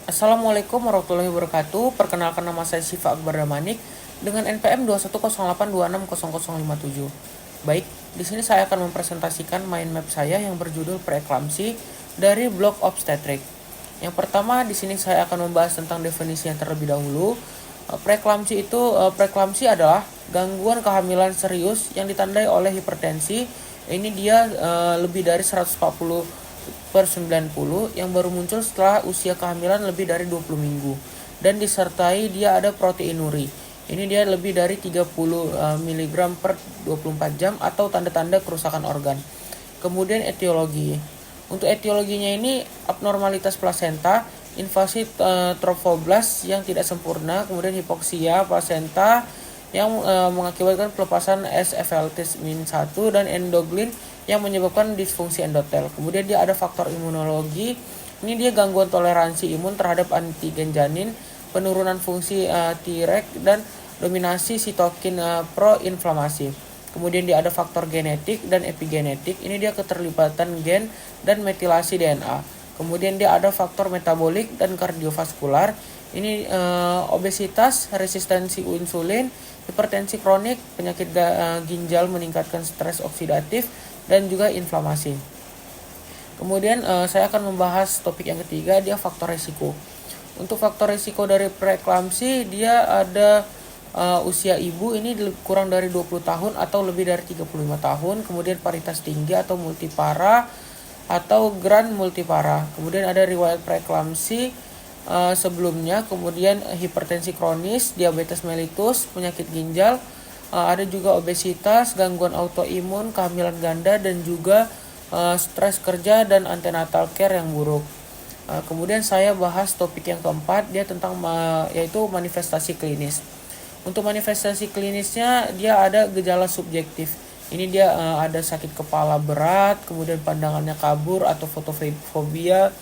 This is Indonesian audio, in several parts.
Assalamualaikum warahmatullahi wabarakatuh. Perkenalkan, nama saya Syifa Akbar Damanik dengan NPM 21082600057. Baik, di sini saya akan mempresentasikan mind map saya yang berjudul preeklamsi dari blog obstetrik. Yang pertama, di sini saya akan membahas tentang definisi yang terlebih dahulu. Preeklamsi adalah gangguan kehamilan serius yang ditandai oleh hipertensi. Ini dia lebih dari 140/90 yang baru muncul setelah usia kehamilan lebih dari 20 minggu dan disertai dia ada proteinuri. Ini dia lebih dari 30 mg per 24 jam atau tanda-tanda kerusakan organ. Kemudian etiologi. Untuk etiologinya ini abnormalitas plasenta, invasi trophoblas yang tidak sempurna, kemudian hipoksia plasenta yang mengakibatkan pelepasan SFLT-1 dan endoglin yang menyebabkan disfungsi endotel. Kemudian dia ada faktor imunologi. Ini dia gangguan toleransi imun terhadap antigen janin, penurunan fungsi Treg dan dominasi sitokin proinflamasi. Kemudian dia ada faktor genetik dan epigenetik. Ini dia keterlibatan gen dan metilasi DNA. Kemudian dia ada faktor metabolik dan kardiovaskular. Ini obesitas, resistensi insulin, hipertensi kronik, penyakit ginjal, meningkatkan stres oksidatif, dan juga inflamasi. Kemudian saya akan membahas topik yang ketiga, dia faktor risiko. Untuk faktor risiko dari preeklamsi, dia ada usia ibu ini kurang dari 20 tahun atau lebih dari 35 tahun, kemudian paritas tinggi atau multipara atau grand multipara. Kemudian ada riwayat preeklamsi sebelumnya, kemudian hipertensi kronis, diabetes mellitus, penyakit ginjal, ada juga obesitas, gangguan autoimun, kehamilan ganda, dan juga stres kerja dan antenatal care yang buruk. Kemudian saya bahas topik yang keempat, dia tentang yaitu manifestasi klinis. Untuk manifestasi klinisnya, dia ada gejala subjektif. Ini dia ada sakit kepala berat, kemudian pandangannya kabur atau fotofobia.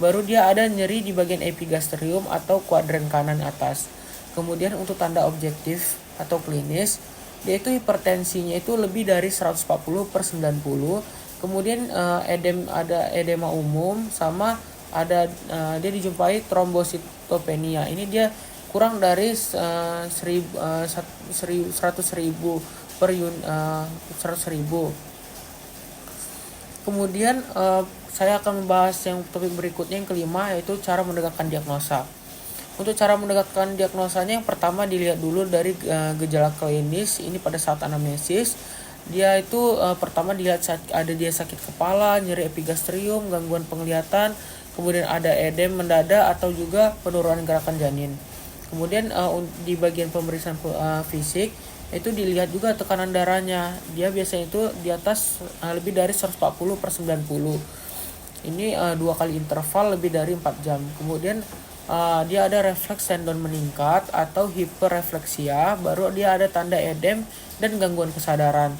Baru dia ada nyeri di bagian epigastrium atau kuadran kanan atas. Kemudian untuk tanda objektif atau klinis, yaitu hipertensinya itu lebih dari 140/90. Kemudian ada edema umum, sama ada dia dijumpai trombositopenia. Ini dia kurang dari 100.000 per 100.000. Kemudian saya akan membahas yang topik berikutnya, yang kelima, yaitu cara menegakkan diagnosa. Untuk cara menegakkan diagnosanya, yang pertama dilihat dulu dari gejala klinis. Ini pada saat anamnesis, dia itu pertama dilihat ada dia sakit kepala, nyeri epigastrium, gangguan penglihatan, kemudian ada edem mendadak atau juga penurunan gerakan janin. Kemudian di bagian pemeriksaan fisik itu dilihat juga tekanan darahnya. Dia biasanya itu di atas lebih dari 140/90. Ini 2 kali interval lebih dari 4 jam. Kemudian dia ada refleks tendon meningkat atau hiperrefleksia, baru dia ada tanda edem dan gangguan kesadaran.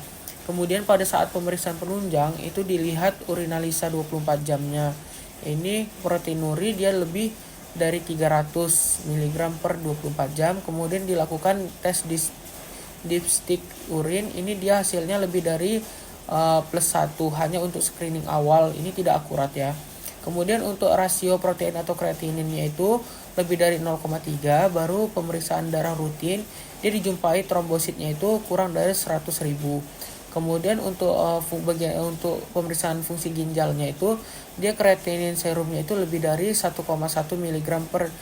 Kemudian pada saat pemeriksaan penunjang itu dilihat urinalisa 24 jamnya. Ini proteinuri dia lebih dari 300 mg per 24 jam. Kemudian dilakukan tes dipstick urin. Ini dia hasilnya lebih dari +1 hanya untuk screening awal. Ini tidak akurat ya. Kemudian untuk rasio protein atau kreatininnya itu lebih dari 0,3, baru pemeriksaan darah rutin dia dijumpai trombositnya itu kurang dari 100.000. Kemudian untuk pemeriksaan fungsi ginjalnya itu dia kreatinin serumnya itu lebih dari 1,1 mg per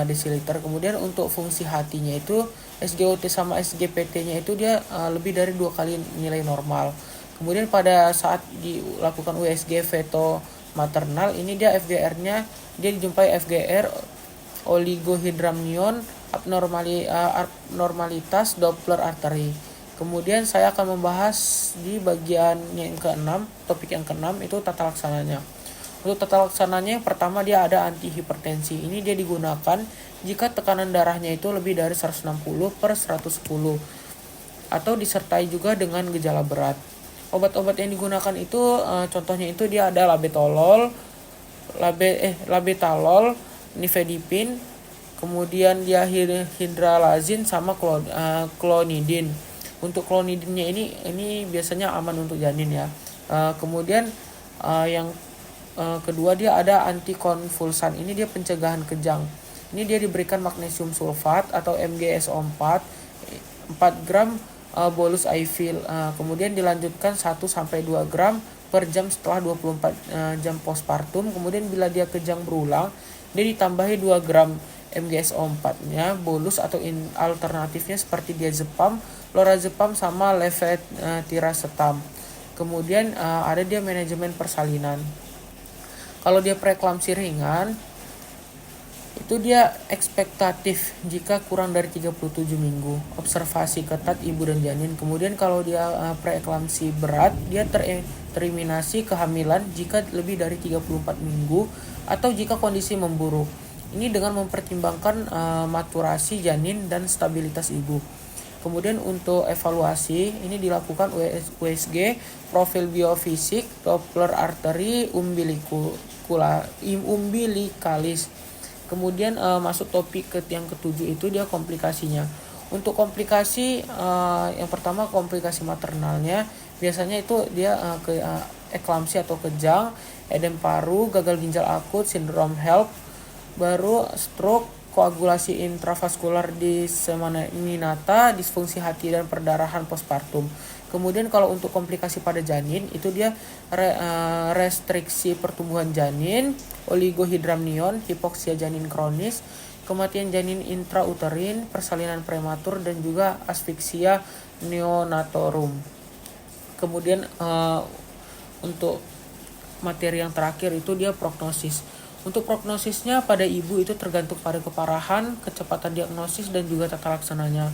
desiliter. Kemudian untuk fungsi hatinya itu SGOT sama SGPT-nya itu dia lebih dari 2 kali nilai normal. Kemudian pada saat dilakukan USG feto maternal, ini dia FGR-nya dia dijumpai FGR oligohydramnion, abnormalitas Doppler arteri. Kemudian saya akan membahas di bagian yang ke-6, topik yang ke-6 itu tata laksananya. Untuk tata laksananya, yang pertama dia ada antihipertensi. Ini dia digunakan jika tekanan darahnya itu lebih dari 160/110 atau disertai juga dengan gejala berat. Obat-obat yang digunakan itu contohnya itu dia ada labetalol, nifedipin, kemudian dia hidralazin sama klonidin. Untuk klonidinnya ini biasanya aman untuk janin ya. Kemudian yang kedua dia ada antikonvulsan. Ini dia pencegahan kejang. Ini dia diberikan magnesium sulfat atau MgSO4 4 gram bolus IV. Kemudian dilanjutkan 1-2 gram per jam setelah 24 jam postpartum. Kemudian bila dia kejang berulang, dia ditambahi 2 gram MgSO4-nya bolus atau alternatifnya seperti diazepam, lorazepam sama levetiracetam. Kemudian ada dia manajemen persalinan. Kalau dia preeklamsi ringan, itu dia ekspektatif jika kurang dari 37 minggu. Observasi ketat ibu dan janin. Kemudian kalau dia preeklamsi berat, dia terminasi kehamilan jika lebih dari 34 minggu atau jika kondisi memburuk. Ini dengan mempertimbangkan maturasi janin dan stabilitas ibu. Kemudian untuk evaluasi ini dilakukan USG, profil biofisik, Doppler arteri umbilikalis. Kemudian masuk topik yang ketujuh itu dia komplikasinya. Untuk komplikasi yang pertama komplikasi maternalnya biasanya itu dia eklamsi atau kejang, edem paru, gagal ginjal akut, sindrom HELLP, baru stroke, koagulasi intravaskular diseminata, disfungsi hati dan perdarahan postpartum. Kemudian kalau untuk komplikasi pada janin itu dia restriksi pertumbuhan janin, oligohidramnion, hipoksia janin kronis, kematian janin intrauterin, persalinan prematur dan juga asfiksia neonatorum. Kemudian untuk materi yang terakhir itu dia prognosis. Untuk prognosisnya pada ibu itu tergantung pada keparahan, kecepatan diagnosis dan juga tata laksananya.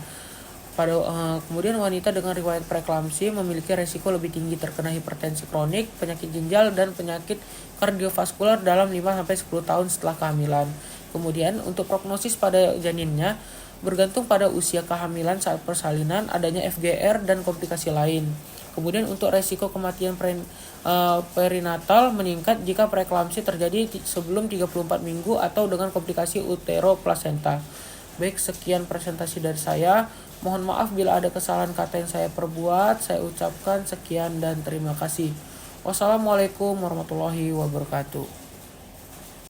Kemudian wanita dengan riwayat preeklamsi memiliki resiko lebih tinggi terkena hipertensi kronik, penyakit ginjal dan penyakit kardiovaskular dalam 5-10 tahun setelah kehamilan. Kemudian untuk prognosis pada janinnya bergantung pada usia kehamilan saat persalinan, adanya FGR dan komplikasi lain. Kemudian untuk resiko kematian perinatal meningkat jika preeklamsi terjadi sebelum 34 minggu atau dengan komplikasi uteroplasenta. Baik, sekian presentasi dari saya. Mohon maaf bila ada kesalahan kata yang saya perbuat. Saya ucapkan sekian dan terima kasih. Wassalamualaikum warahmatullahi wabarakatuh.